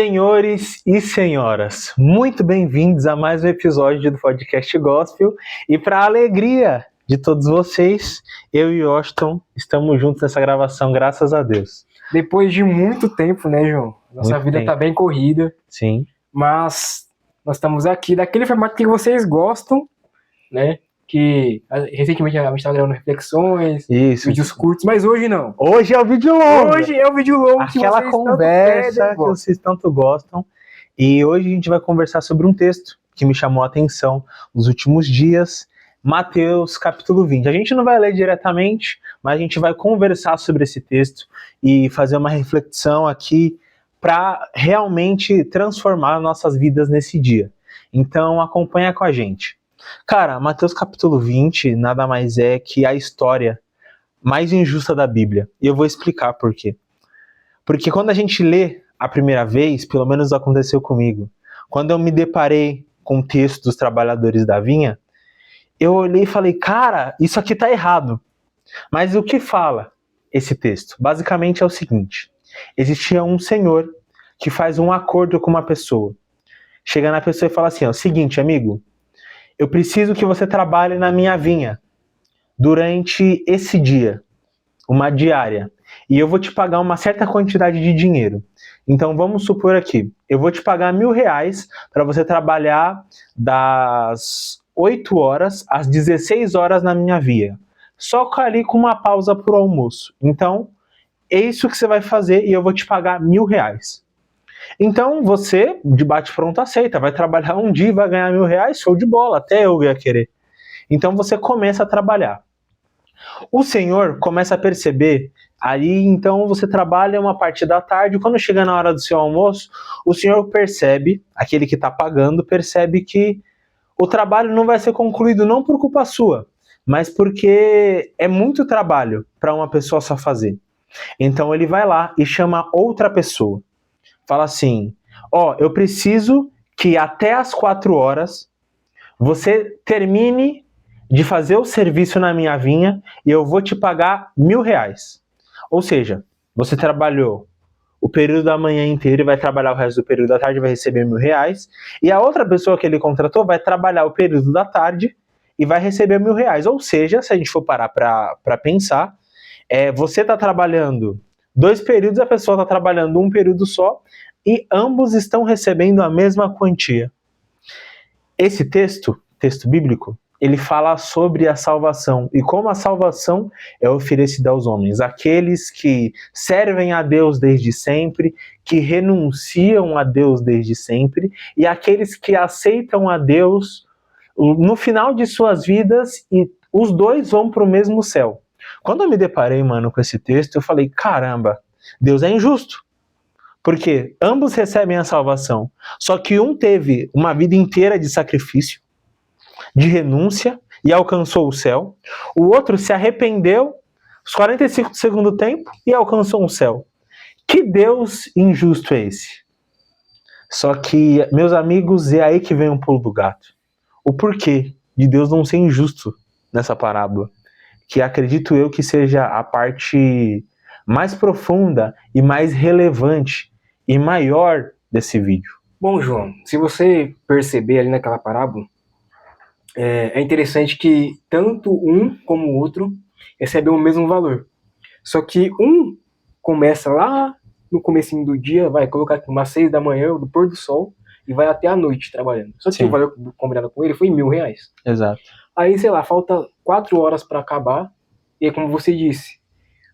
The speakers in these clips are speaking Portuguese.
Senhores e senhoras, muito bem-vindos a mais um episódio do podcast Gospel. E para a alegria de todos vocês, eu e Washington estamos juntos nessa gravação, graças a Deus. Depois de muito tempo, né, João? Nossa vida tá bem corrida. Sim. Mas nós estamos aqui daquele formato que vocês gostam, né? Que recentemente a gente estava gravando reflexões, vídeos curtos, mas hoje não. Hoje é o vídeo longo. Hoje é o vídeo longo. Aquela que conversa que vocês tanto gostam. E hoje a gente vai conversar sobre um texto que me chamou a atenção nos últimos dias, Mateus capítulo 20. A gente não vai ler diretamente, mas a gente vai conversar sobre esse texto e fazer uma reflexão aqui para realmente transformar nossas vidas nesse dia. Então acompanha com a gente. Cara, Mateus capítulo 20 nada mais é que a história mais injusta da Bíblia. E eu vou explicar por quê. Porque quando a gente lê a primeira vez, pelo menos aconteceu comigo, quando eu me deparei com o texto dos trabalhadores da vinha, eu olhei e falei, cara, isso aqui tá errado. Mas o que fala esse texto? Basicamente é o seguinte: existia um senhor que faz um acordo com uma pessoa. Chega na pessoa e fala assim, ó, seguinte, amigo, eu preciso que você trabalhe na minha vinha durante esse dia, uma diária, e eu vou te pagar uma certa quantidade de dinheiro. Então vamos supor aqui, eu vou te pagar R$1.000 para você trabalhar das 8 horas às 16 horas na minha vinha, só ali com uma pausa para o almoço. Então é isso que você vai fazer e eu vou te pagar R$1.000. Então você, de bate-pronto, aceita, vai trabalhar um dia e vai ganhar R$1.000, show de bola, até eu ia querer. Então você começa a trabalhar. O senhor começa a perceber, aí então você trabalha uma parte da tarde, quando chega na hora do seu almoço, o senhor percebe, aquele que está pagando, percebe que o trabalho não vai ser concluído não por culpa sua, mas porque é muito trabalho para uma pessoa só fazer. Então ele vai lá e chama outra pessoa. Fala assim, ó, eu preciso que até as 4 horas você termine de fazer o serviço na minha vinha e eu vou te pagar R$1.000. Ou seja, você trabalhou o período da manhã inteiro e vai trabalhar o resto do período da tarde e vai receber R$1.000. E a outra pessoa que ele contratou vai trabalhar o período da tarde e vai receber R$1.000. Ou seja, se a gente for parar para pensar, você está trabalhando 2 períodos, a pessoa está trabalhando um período só e ambos estão recebendo a mesma quantia. Esse texto bíblico, ele fala sobre a salvação e como a salvação é oferecida aos homens, aqueles que servem a Deus desde sempre, que renunciam a Deus desde sempre, e aqueles que aceitam a Deus no final de suas vidas, e os dois vão para o mesmo céu. Quando eu me deparei, mano, com esse texto, eu falei, caramba, Deus é injusto. Porque ambos recebem a salvação, só que um teve uma vida inteira de sacrifício, de renúncia, e alcançou o céu. O outro se arrependeu, os 45 do segundo tempo, e alcançou o céu. Que Deus injusto é esse? Só que, meus amigos, é aí que vem um pulo do gato. O porquê de Deus não ser injusto nessa parábola, que acredito eu que seja a parte mais profunda e mais relevante e maior desse vídeo. Bom, João, se você perceber ali naquela parábola, é interessante que tanto um como o outro recebem o mesmo valor. Só que um começa lá no comecinho do dia, vai colocar aqui umas 6 da manhã, do pôr do sol, e vai até a noite trabalhando. Só que Sim. o valor combinado com ele foi R$1.000. Exato. Aí, sei lá, falta 4 horas para acabar, e aí, como você disse,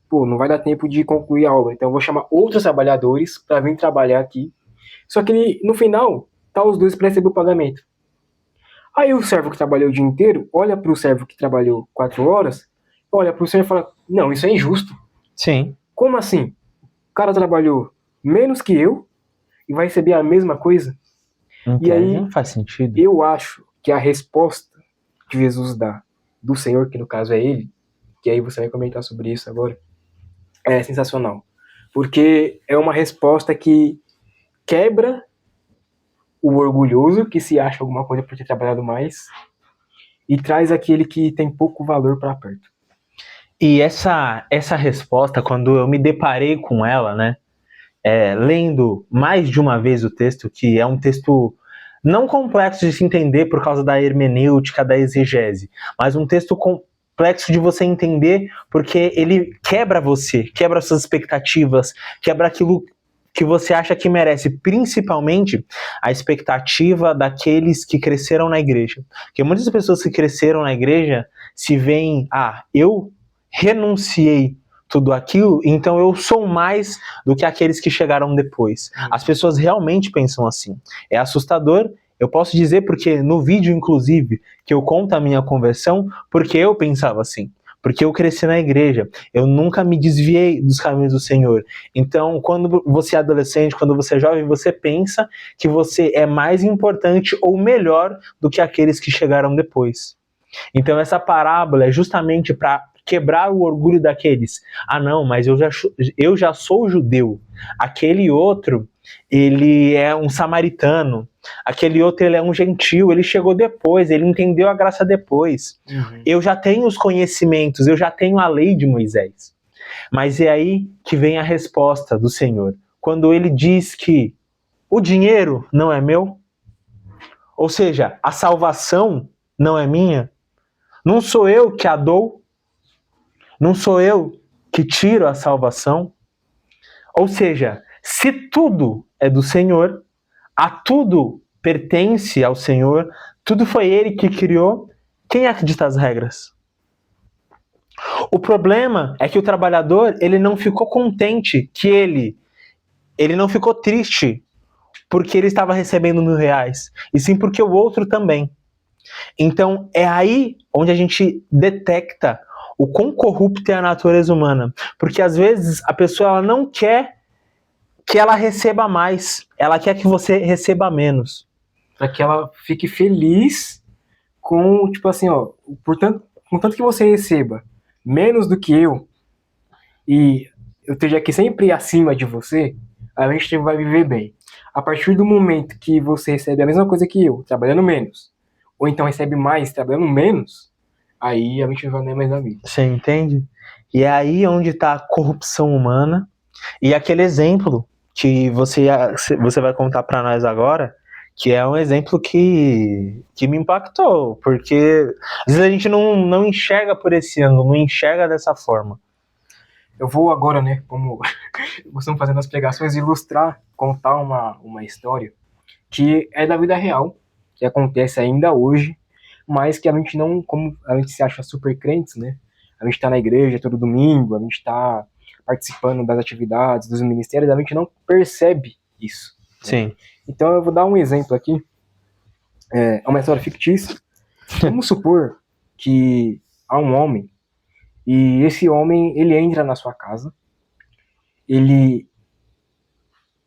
pô, não vai dar tempo de concluir a obra, então eu vou chamar outros trabalhadores para vir trabalhar aqui. Só que no final, tá os dois para receber o pagamento. Aí o servo que trabalhou o dia inteiro olha para o servo que trabalhou 4 horas, olha para o senhor e fala, não, isso é injusto. Sim. Como assim? O cara trabalhou menos que eu e vai receber a mesma coisa? E aí não faz sentido. Eu acho que a resposta que Jesus dá do Senhor, que no caso é ele, que aí você vai comentar sobre isso agora, é sensacional. Porque é uma resposta que quebra o orgulhoso, que se acha alguma coisa por ter trabalhado mais, e traz aquele que tem pouco valor para perto. E essa resposta, quando eu me deparei com ela, né, lendo mais de uma vez o texto, que é um texto não complexo de se entender por causa da hermenêutica, da exegese, mas um texto complexo de você entender porque ele quebra você, quebra suas expectativas, quebra aquilo que você acha que merece, principalmente a expectativa daqueles que cresceram na igreja. Porque muitas pessoas que cresceram na igreja se veem, eu renunciei tudo aquilo, então eu sou mais do que aqueles que chegaram depois. As pessoas realmente pensam assim. É assustador, eu posso dizer porque no vídeo, inclusive, que eu conto a minha conversão, porque eu pensava assim. Porque eu cresci na igreja, eu nunca me desviei dos caminhos do Senhor. Então, quando você é adolescente, quando você é jovem, você pensa que você é mais importante ou melhor do que aqueles que chegaram depois. Então, essa parábola é justamente para quebrar o orgulho daqueles. Não, mas eu já sou judeu. Aquele outro, ele é um samaritano. Aquele outro, ele é um gentil. Ele chegou depois, ele entendeu a graça depois. Eu já tenho os conhecimentos, eu já tenho a lei de Moisés. Mas é aí que vem a resposta do Senhor. Quando ele diz que o dinheiro não é meu, ou seja, a salvação não é minha, não sou eu que a dou, não sou eu que tiro a salvação. Ou seja, se tudo é do Senhor, a tudo pertence ao Senhor, tudo foi Ele que criou, quem é que dita as regras? O problema é que o trabalhador, ele não ficou contente que ele não ficou triste porque ele estava recebendo R$1.000, e sim porque o outro também. Então é aí onde a gente detecta o quão corrupta é a natureza humana. Porque às vezes a pessoa ela não quer que ela receba mais, ela quer que você receba menos. Para que ela fique feliz com, tipo assim, contanto que você receba menos do que eu, e eu esteja aqui sempre acima de você, a gente vai viver bem. A partir do momento que você recebe a mesma coisa que eu, trabalhando menos, ou então recebe mais, trabalhando menos, aí a gente não é mais amigo. Você entende? E é aí onde está a corrupção humana. E aquele exemplo que você vai contar para nós agora, que é um exemplo que me impactou, porque às vezes a gente não enxerga por esse ângulo, não enxerga dessa forma. Eu vou agora, né, como estamos fazendo as pregações, ilustrar, contar uma história que é da vida real, que acontece ainda hoje, mas que a gente não, como a gente se acha super crentes, né, a gente tá na igreja todo domingo, a gente tá participando das atividades, dos ministérios, a gente não percebe isso. Né? Sim. Então eu vou dar um exemplo aqui, é uma história fictícia. Vamos supor que há um homem, e esse homem, ele entra na sua casa, ele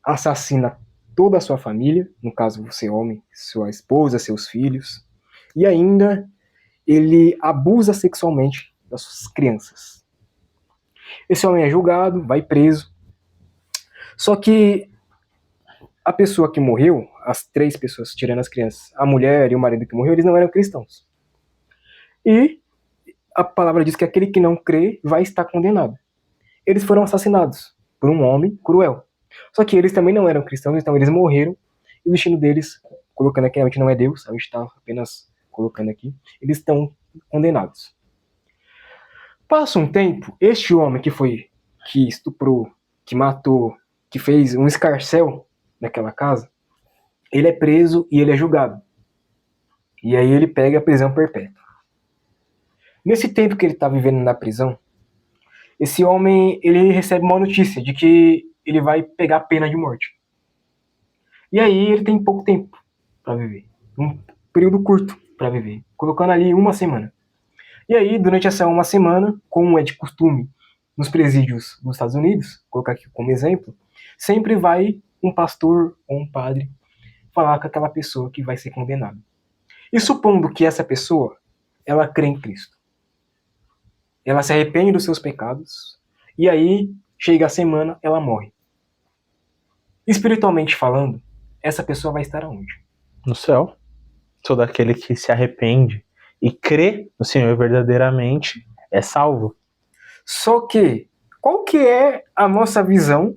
assassina toda a sua família, no caso você homem, sua esposa, seus filhos, e ainda ele abusa sexualmente das suas crianças. Esse homem é julgado, vai preso, só que a pessoa que morreu, as 3 pessoas, tirando as crianças, a mulher e o marido que morreu, eles não eram cristãos. E a palavra diz que aquele que não crê vai estar condenado. Eles foram assassinados por um homem cruel. Só que eles também não eram cristãos, então eles morreram, e o destino deles, colocando aqui, a gente não é Deus, a gente está apenas colocando aqui, eles estão condenados. Passa um tempo, este homem que estuprou, que matou, que fez um escarcéu naquela casa, ele é preso e ele é julgado. E aí ele pega a prisão perpétua. Nesse tempo que ele está vivendo na prisão, esse homem, ele recebe uma notícia de que ele vai pegar a pena de morte. E aí ele tem pouco tempo para viver. Um período curto para viver. Colocando ali 1 semana. E aí, durante essa 1 semana, como é de costume nos presídios dos Estados Unidos, vou colocar aqui como exemplo, sempre vai um pastor ou um padre falar com aquela pessoa que vai ser condenada. E supondo que essa pessoa, ela crê em Cristo. Ela se arrepende dos seus pecados, e aí, chega a semana, ela morre. Espiritualmente falando, essa pessoa vai estar aonde? No céu. Todo aquele que se arrepende e crê no Senhor verdadeiramente é salvo. Só que, qual que é a nossa visão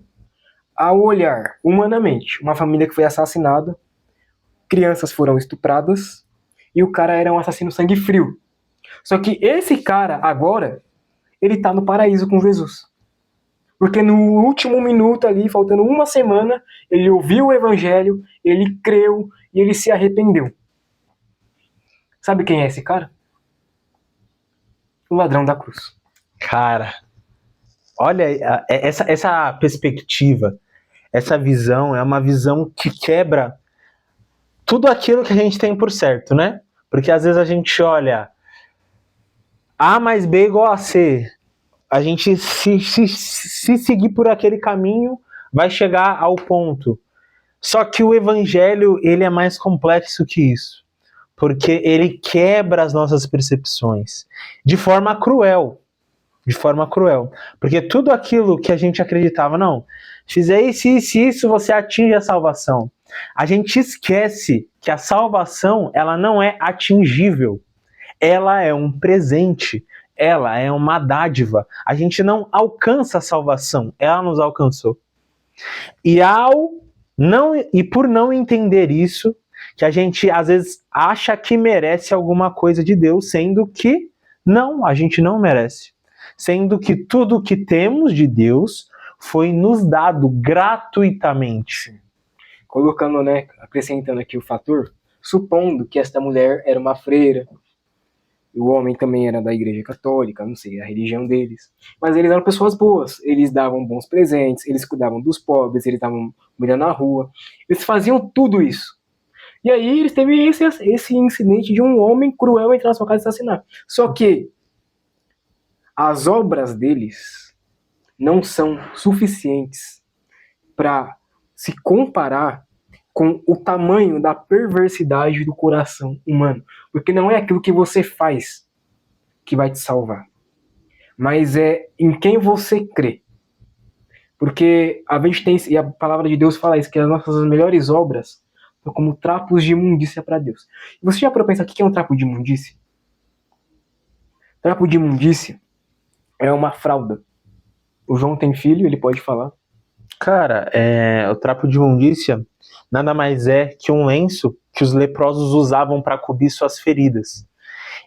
ao olhar humanamente uma família que foi assassinada, crianças foram estupradas e o cara era um assassino sangue frio. Só que esse cara agora, ele tá no paraíso com Jesus. Porque no último minuto ali, faltando uma semana, ele ouviu o evangelho, ele creu e ele se arrependeu. Sabe quem é esse cara? O ladrão da cruz. Cara, olha, essa perspectiva, essa visão é uma visão que quebra tudo aquilo que a gente tem por certo, né? Porque às vezes a gente olha A mais B igual a C. A gente, se seguir por aquele caminho, vai chegar ao ponto. Só que o evangelho, ele é mais complexo que isso. Porque ele quebra as nossas percepções de forma cruel. De forma cruel. Porque tudo aquilo que a gente acreditava, não, fizer isso, você atinge a salvação. A gente esquece que a salvação, ela não é atingível. Ela é um presente. Ela é uma dádiva. A gente não alcança a salvação. Ela nos alcançou. E por não entender isso, que a gente às vezes acha que merece alguma coisa de Deus, sendo que não, a gente não merece. Sendo que tudo que temos de Deus foi nos dado gratuitamente. Colocando, né, acrescentando aqui o fator, supondo que esta mulher era uma freira, e o homem também era da igreja católica, não sei, a religião deles, mas eles eram pessoas boas, eles davam bons presentes, eles cuidavam dos pobres, eles davam comida na rua, eles faziam tudo isso. E aí eles teve esse incidente de um homem cruel entrar na sua casa e assassinar. Só que as obras deles não são suficientes para se comparar com o tamanho da perversidade do coração humano. Porque não é aquilo que você faz que vai te salvar, mas é em quem você crê. Porque a gente tem, e a palavra de Deus fala isso, que as nossas melhores obras são como trapos de imundícia para Deus. Você já parou para pensar o que é um trapo de imundícia? Trapo de imundícia é uma fralda. O João tem filho, ele pode falar. Cara, o trapo de imundícia nada mais é que um lenço que os leprosos usavam para cobrir suas feridas.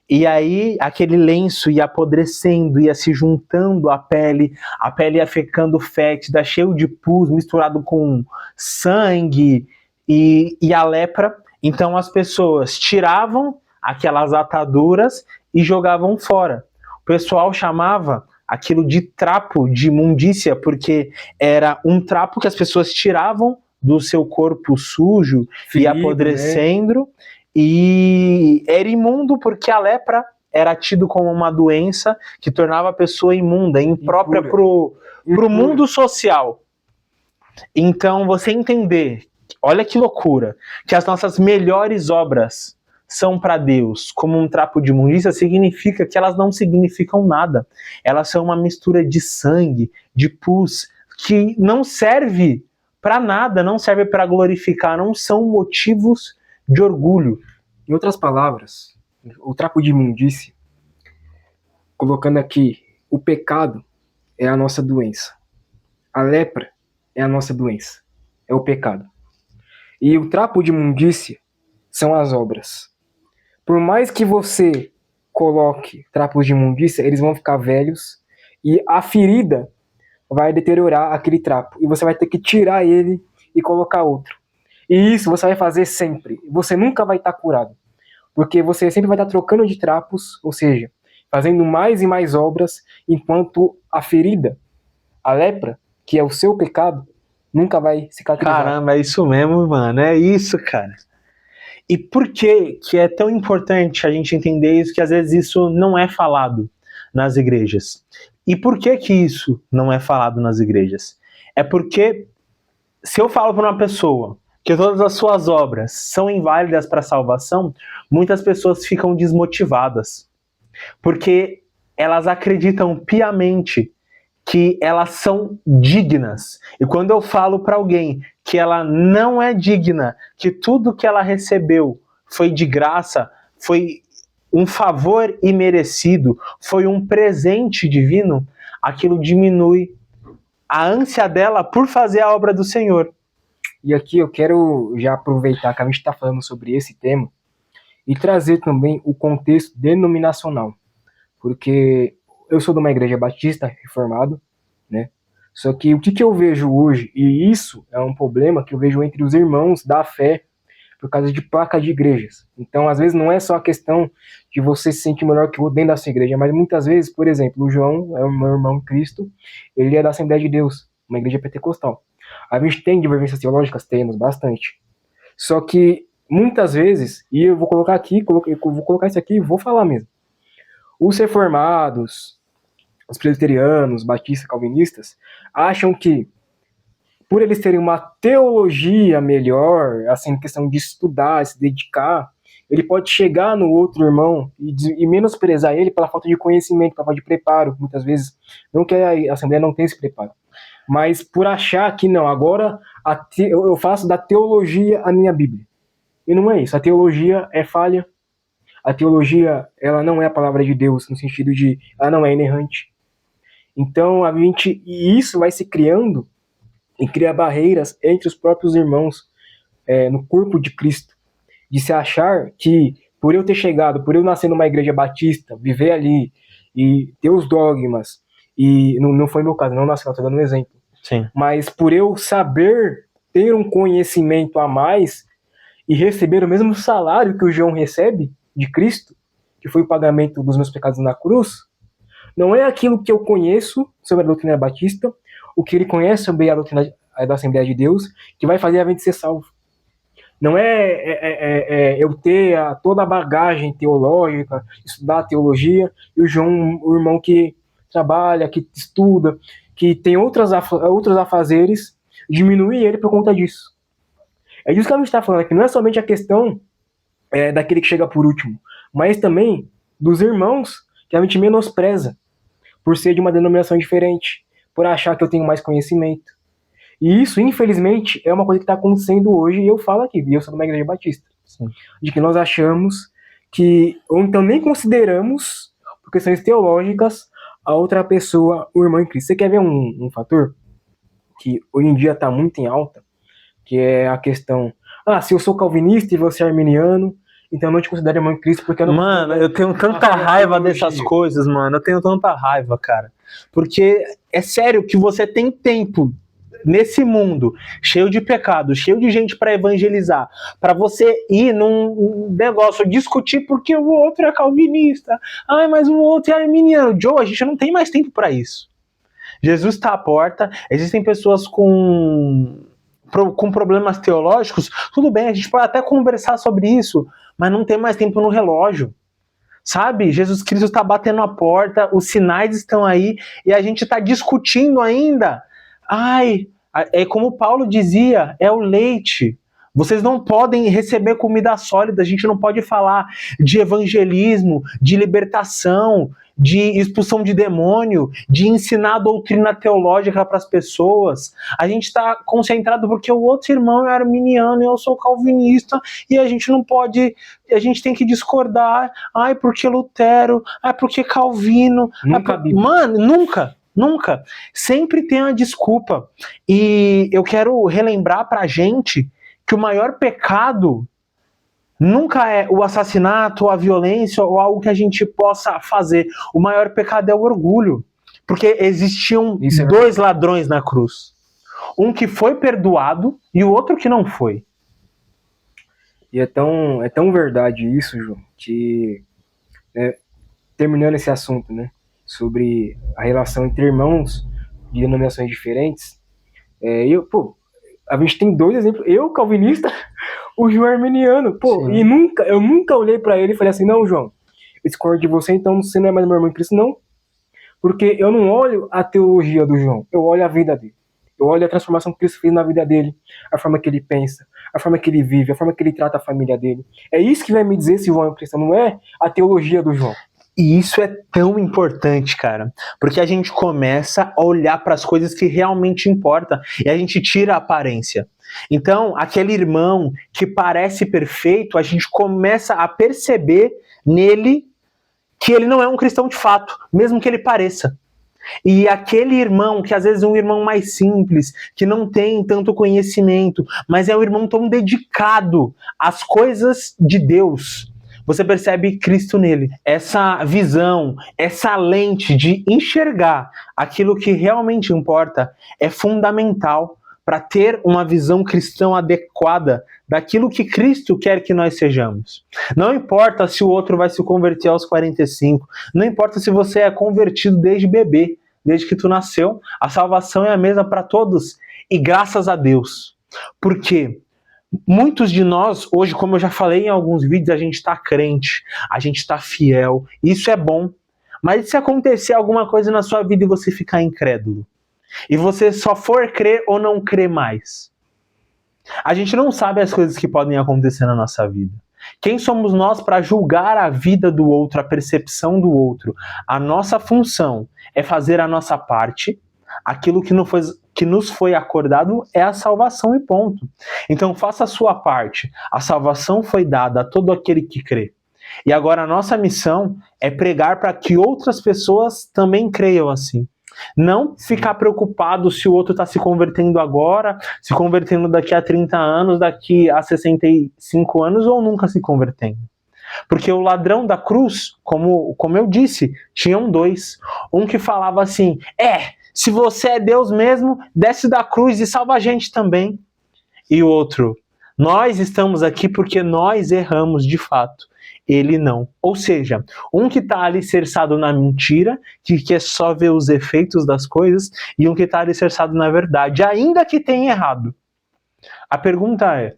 E aí aquele lenço ia apodrecendo, ia se juntando à pele, a pele ia ficando fétida, cheio de pus, misturado com sangue e a lepra. Então as pessoas tiravam aquelas ataduras e jogavam fora. O pessoal chamava aquilo de trapo de imundícia, porque era um trapo que as pessoas tiravam do seu corpo sujo e apodrecendo, né? E era imundo porque a lepra era tido como uma doença que tornava a pessoa imunda, imprópria para o mundo social. Então você entender, olha que loucura, que as nossas melhores obras são para Deus como um trapo de imundícia, significa que elas não significam nada. Elas são uma mistura de sangue, de pus, que não serve para nada, não serve para glorificar, não são motivos de orgulho. Em outras palavras, o trapo de imundícia, colocando aqui, o pecado é a nossa doença. A lepra é a nossa doença. É o pecado. E o trapo de imundícia são as obras. Por mais que você coloque trapos de imundícia, eles vão ficar velhos e a ferida vai deteriorar aquele trapo. E você vai ter que tirar ele e colocar outro. E isso você vai fazer sempre. Você nunca vai estar curado. Porque você sempre vai estar trocando de trapos, ou seja, fazendo mais e mais obras, enquanto a ferida, a lepra, que é o seu pecado, nunca vai cicatrizar. Caramba, é isso mesmo, mano. É isso, cara. E por que é tão importante a gente entender isso, que às vezes isso não é falado nas igrejas? E por que isso não é falado nas igrejas? É porque se eu falo para uma pessoa que todas as suas obras são inválidas para a salvação, muitas pessoas ficam desmotivadas. Porque elas acreditam piamente que elas são dignas. E quando eu falo para alguém que ela não é digna, que tudo que ela recebeu foi de graça, foi um favor imerecido, foi um presente divino, aquilo diminui a ânsia dela por fazer a obra do Senhor. E aqui eu quero já aproveitar que a gente está falando sobre esse tema e trazer também o contexto denominacional. Porque eu sou de uma igreja batista reformado, né? Só que o que eu vejo hoje, e isso é um problema que eu vejo entre os irmãos da fé por causa de placa de igrejas. Então, às vezes, não é só a questão de você se sentir melhor que o outro dentro da sua igreja, mas muitas vezes, por exemplo, o João é o meu irmão em Cristo, ele é da Assembleia de Deus, uma igreja pentecostal. A gente tem divergências teológicas? Temos, bastante. Só que, muitas vezes, e eu vou colocar aqui, vou colocar isso aqui e vou falar mesmo, os reformados, os presbiterianos, batistas, calvinistas, acham que, por eles terem uma teologia melhor, assim, questão de estudar, se dedicar, ele pode chegar no outro irmão e menosprezar ele pela falta de conhecimento, pela falta de preparo, muitas vezes. Não que a Assembleia não tenha esse preparo, mas por achar que não, agora eu faço da teologia a minha Bíblia. E não é isso, a teologia é falha, a teologia ela não é a palavra de Deus, no sentido de ela não é inerrante. Então, e isso vai se criando e cria barreiras entre os próprios irmãos no corpo de Cristo, de se achar que por eu ter chegado, por eu nascer numa igreja batista, viver ali e ter os dogmas, e não foi meu caso, não nasci, estou dando um exemplo, Sim. Mas por eu saber ter um conhecimento a mais e receber o mesmo salário que o João recebe de Cristo, que foi o pagamento dos meus pecados na cruz, não é aquilo que eu conheço sobre a doutrina batista, o que ele conhece sobre a doutrina da Assembleia de Deus, que vai fazer a gente ser salvo. Não é eu ter toda a bagagem teológica, estudar a teologia, e o João, o irmão que trabalha, que estuda, que tem outros afazeres, diminuir ele por conta disso. É disso que a gente está falando aqui, não é somente a questão daquele que chega por último, mas também dos irmãos que a gente menospreza, por ser de uma denominação diferente, por achar que eu tenho mais conhecimento. E isso, infelizmente, é uma coisa que está acontecendo hoje, e eu falo aqui, e eu sou de uma igreja batista. Sim. De que nós achamos que, ou então nem consideramos, por questões teológicas, a outra pessoa, o irmão em Cristo. Você quer ver um fator que hoje em dia está muito em alta, que é a questão, se eu sou calvinista e você é arminiano, então eu não te considero irmão em Cristo porque eu não... Mano, eu tenho tanta raiva dessas coisas, mano. Eu tenho tanta raiva, cara. Porque é sério que você tem tempo nesse mundo cheio de pecado, cheio de gente para evangelizar, para você ir num negócio, discutir porque o outro é calvinista. Mas o outro é arminiano. Joe, a gente não tem mais tempo para isso. Jesus está à porta, existem pessoas com problemas teológicos, tudo bem, a gente pode até conversar sobre isso, mas não tem mais tempo no relógio, sabe? Jesus Cristo está batendo a porta, os sinais estão aí, e a gente está discutindo ainda. É como Paulo dizia, é o leite. Vocês não podem receber comida sólida, a gente não pode falar de evangelismo, de libertação, de expulsão de demônio, de ensinar doutrina teológica para as pessoas. A gente está concentrado porque o outro irmão é arminiano e eu sou calvinista, e a gente não pode, a gente tem que discordar. Porque Lutero, porque Calvino. Mano, nunca. Sempre tem uma desculpa. E eu quero relembrar pra gente que o maior pecado nunca é o assassinato, a violência ou algo que a gente possa fazer. O maior pecado é o orgulho. Porque existiam dois ladrões na cruz. Um que foi perdoado e o outro que não foi. E é tão verdade isso, João, que terminando esse assunto, né, sobre a relação entre irmãos de denominações diferentes, a gente tem dois exemplos. Eu, calvinista, o João arminiano, e eu nunca olhei pra ele e falei assim, não, João, eu discordo de você, então você não é mais meu irmão em Cristo, não. Porque eu não olho a teologia do João, eu olho a vida dele. Eu olho a transformação que Cristo fez na vida dele, a forma que ele pensa, a forma que ele vive, a forma que ele trata a família dele. É isso que vai me dizer se o João é cristão, não é a teologia do João. E isso é tão importante, cara, porque a gente começa a olhar para as coisas que realmente importam e a gente tira a aparência. Então, aquele irmão que parece perfeito, a gente começa a perceber nele que ele não é um cristão de fato, mesmo que ele pareça. E aquele irmão, que às vezes é um irmão mais simples, que não tem tanto conhecimento, mas é um irmão tão dedicado às coisas de Deus, você percebe Cristo nele. Essa visão, essa lente de enxergar aquilo que realmente importa é fundamental para ter uma visão cristã adequada daquilo que Cristo quer que nós sejamos. Não importa se o outro vai se converter aos 45, não importa se você é convertido desde bebê, desde que tu nasceu, a salvação é a mesma para todos, e graças a Deus. Porque muitos de nós, hoje, como eu já falei em alguns vídeos, a gente está crente, a gente está fiel, isso é bom. Mas se acontecer alguma coisa na sua vida e você ficar incrédulo, e você só for crer ou não crer mais, a gente não sabe as coisas que podem acontecer na nossa vida. Quem somos nós para julgar a vida do outro, a percepção do outro? A nossa função é fazer a nossa parte, aquilo que nos foi acordado é a salvação e ponto. Então faça a sua parte, a salvação foi dada a todo aquele que crê. E agora a nossa missão é pregar para que outras pessoas também creiam assim. Não ficar preocupado se o outro está se convertendo agora, se convertendo daqui a 30 anos, daqui a 65 anos ou nunca se convertendo. Porque o ladrão da cruz, como eu disse, tinham dois. Um que falava assim, se você é Deus mesmo, desce da cruz e salva a gente também. E o outro, nós estamos aqui porque nós erramos de fato. Ele não. Ou seja, um que está alicerçado na mentira, que quer só ver os efeitos das coisas, e um que está alicerçado na verdade, ainda que tenha errado. A pergunta é,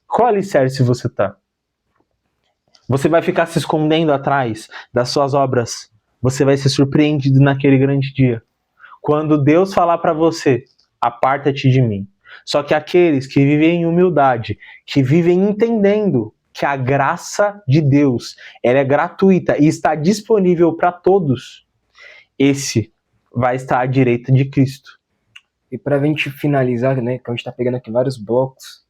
qual alicerce você está? Você vai ficar se escondendo atrás das suas obras? Você vai ser surpreendido naquele grande dia. Quando Deus falar para você, aparta-te de mim. Só que aqueles que vivem em humildade, que vivem entendendo que a graça de Deus ela é gratuita e está disponível para todos, esse vai estar à direita de Cristo. E para a gente finalizar, né, que a gente está pegando aqui vários blocos,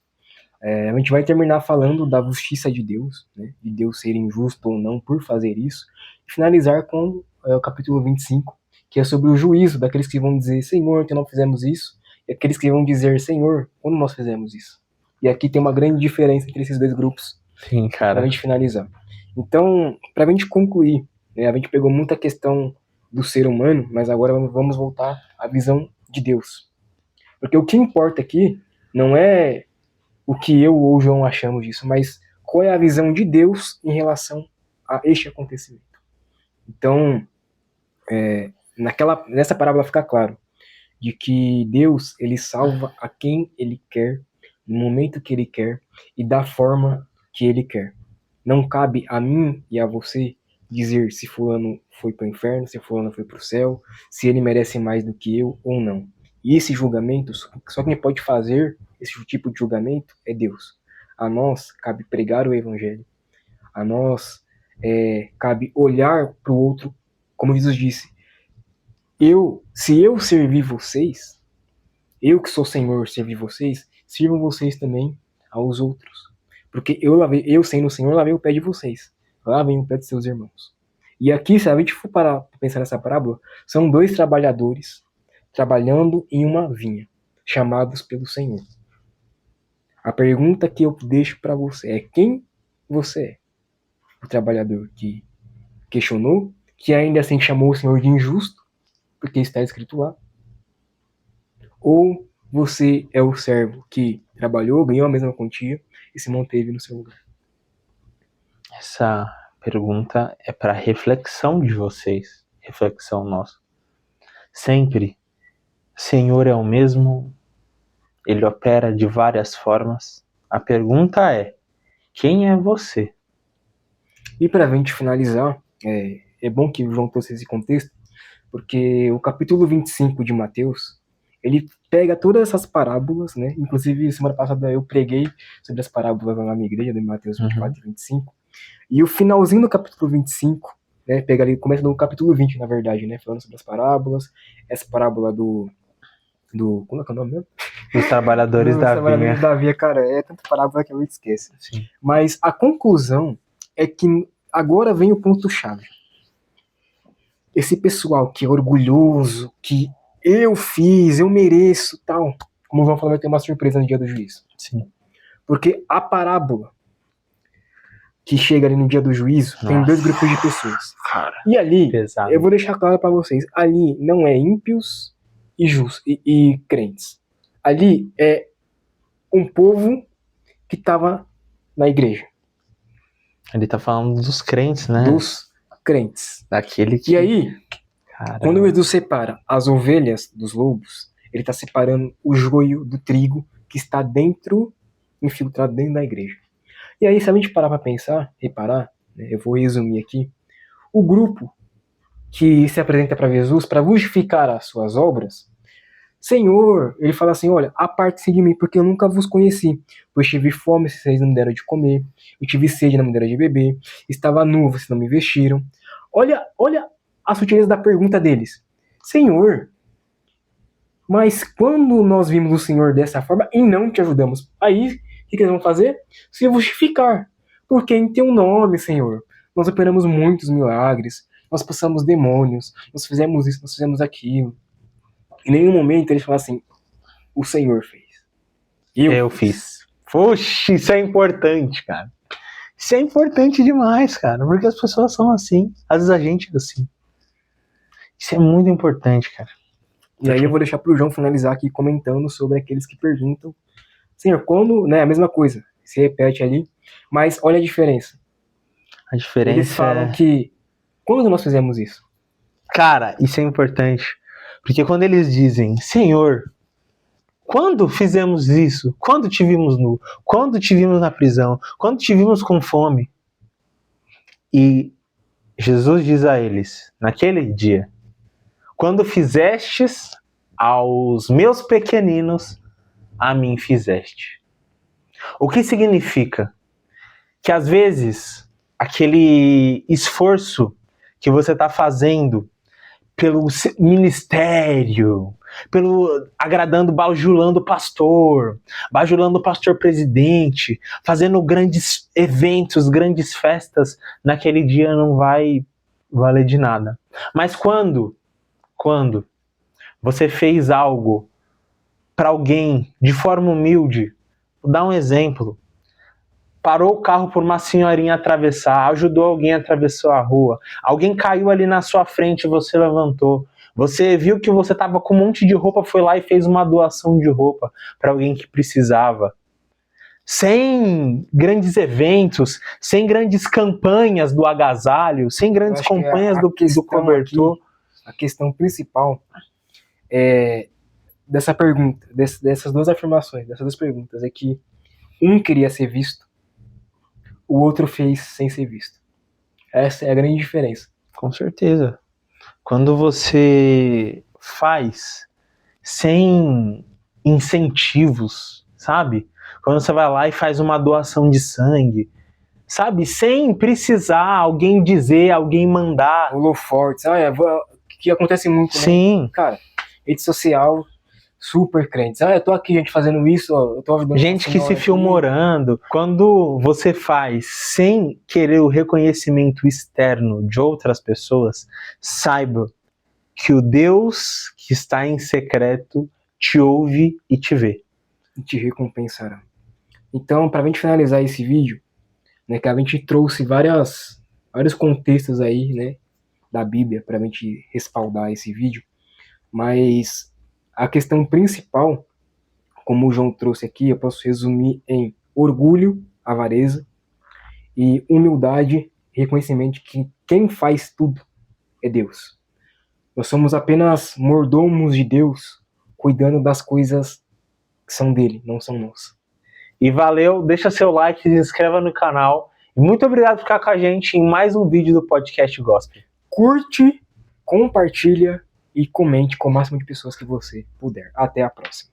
a gente vai terminar falando da justiça de Deus, né, de Deus ser injusto ou não por fazer isso, e finalizar com o capítulo 25, que é sobre o juízo daqueles que vão dizer, Senhor, que não fizemos isso, e aqueles que vão dizer, Senhor, quando nós fizemos isso. E aqui tem uma grande diferença entre esses dois grupos. Sim, cara. Pra gente finalizar. Então, pra gente concluir, né, a gente pegou muita questão do ser humano, mas agora vamos voltar à visão de Deus. Porque o que importa aqui não é o que eu ou o João achamos disso, mas qual é a visão de Deus em relação a este acontecimento. Então, nessa parábola fica claro de que Deus, ele salva a quem ele quer, no momento que ele quer e da forma que ele quer. Não cabe a mim e a você dizer se fulano foi para o inferno, se fulano foi para o céu, se ele merece mais do que eu ou não. E esse julgamento, só quem pode fazer esse tipo de julgamento é Deus. A nós cabe pregar o evangelho. A nós cabe olhar para o outro, como Jesus disse, se eu servir vocês, eu que sou Senhor servir vocês, sirvam vocês também aos outros. Porque eu sendo o Senhor, lavei o pé de vocês. Lavem o pé de seus irmãos. E aqui, se a gente for parar para pensar nessa parábola, são dois trabalhadores trabalhando em uma vinha, chamados pelo Senhor. A pergunta que eu deixo para você é: quem você é? O trabalhador que questionou, que ainda assim chamou o Senhor de injusto, porque está escrito lá? Ou você é o servo que trabalhou, ganhou a mesma quantia e se manteve no seu lugar? Essa pergunta é para reflexão de vocês, reflexão nossa. Sempre, Senhor é o mesmo, Ele opera de várias formas. A pergunta é, quem é você? E para a gente finalizar, é bom que o João trouxe esse contexto, porque o capítulo 25 de Mateus, ele pega todas essas parábolas, né? Inclusive, semana passada eu preguei sobre as parábolas na minha igreja, de Mateus 24 e 25. E o finalzinho do capítulo 25, né? Pega ali, começa no capítulo 20, na verdade, né? Falando sobre as parábolas, essa parábola do como é que é o nome mesmo? Os trabalhadores da vinha. Da vinha, cara, é tanta parábola que eu esqueço. Sim. Mas a conclusão é que agora vem o ponto-chave. esse pessoal que é orgulhoso, que eu fiz, eu mereço, tal, como vão falar, vai ter uma surpresa no dia do juízo. Sim. Porque a parábola que chega ali no dia do juízo tem dois grupos de pessoas. Cara, e ali, pesado. eu vou deixar claro para vocês, ali não é ímpios e crentes. Ali é um povo que estava na igreja. Ele tá falando dos crentes, né? Dos crentes. Daquele que... E aí, Caramba. quando Jesus separa as ovelhas dos lobos, ele está separando o joio do trigo que está dentro, infiltrado dentro da igreja. E aí, se a gente parar para pensar, reparar, né, eu vou resumir aqui, o grupo que se apresenta para Jesus para justificar as suas obras, Senhor, ele fala assim, olha, aparte-se de mim, porque eu nunca vos conheci, pois tive fome, vocês não me deram de comer, eu tive sede, não me deram de beber, estava nu, vocês não me vestiram. Olha a sutileza da pergunta deles. Senhor, mas quando nós vimos o Senhor dessa forma e não te ajudamos, aí o que eles vão fazer? Se justificar. Porque em teu nome, Senhor, nós operamos muitos milagres, nós expulsamos demônios, nós fizemos isso, nós fizemos aquilo. Em nenhum momento eles falam assim, o Senhor fez. Eu fiz. Poxa, isso é importante, cara. Isso é importante demais, cara, porque as pessoas são assim. Às vezes a gente é assim. Isso é muito importante, cara. E aí eu vou deixar pro João finalizar aqui comentando sobre aqueles que perguntam, Senhor, quando, né, a mesma coisa, se repete ali, mas olha a diferença. A diferença eles falam que, quando nós fizemos isso? Cara, isso é importante, porque quando eles dizem, Senhor, quando fizemos isso? Quando te vimos nu? Quando te vimos na prisão? Quando te vimos com fome? E Jesus diz a eles, naquele dia, quando fizestes aos meus pequeninos, a mim fizeste. O que significa? Que às vezes, aquele esforço que você está fazendo pelo ministério, pelo agradando, bajulando o pastor presidente, fazendo grandes eventos, grandes festas, naquele dia não vai valer de nada. Mas quando você fez algo para alguém de forma humilde, vou dar um exemplo, parou o carro por uma senhorinha atravessar, ajudou alguém a atravessar a rua, alguém caiu ali na sua frente e você levantou, você viu que você estava com um monte de roupa, foi lá e fez uma doação de roupa para alguém que precisava. Sem grandes eventos, sem grandes campanhas do agasalho, sem grandes campanhas do cobertor. Aqui, a questão principal dessa pergunta, dessas duas afirmações, dessas duas perguntas, é que um queria ser visto, o outro fez sem ser visto. Essa é a grande diferença. Com certeza. Quando você faz sem incentivos, sabe? Quando você vai lá e faz uma doação de sangue, sabe? Sem precisar alguém dizer, alguém mandar. Holofortes, que acontece muito, né? Sim. Cara, rede social, super crentes. Eu tô aqui, gente, fazendo isso, eu tô ajudando. Gente que se filmorando. Quando você faz sem querer o reconhecimento externo de outras pessoas, saiba que o Deus que está em secreto te ouve e te vê. E te recompensará. Então, pra gente finalizar esse vídeo, né, que a gente trouxe vários contextos aí, né, da Bíblia pra gente respaldar esse vídeo, mas a questão principal, como o João trouxe aqui, eu posso resumir em orgulho, avareza, e humildade, reconhecimento que quem faz tudo é Deus. Nós somos apenas mordomos de Deus, cuidando das coisas que são dele, não são nossas. E valeu, deixa seu like, se inscreva no canal. E muito obrigado por ficar com a gente em mais um vídeo do Podcast Gospel. Curte, compartilha e comente com o máximo de pessoas que você puder. Até a próxima.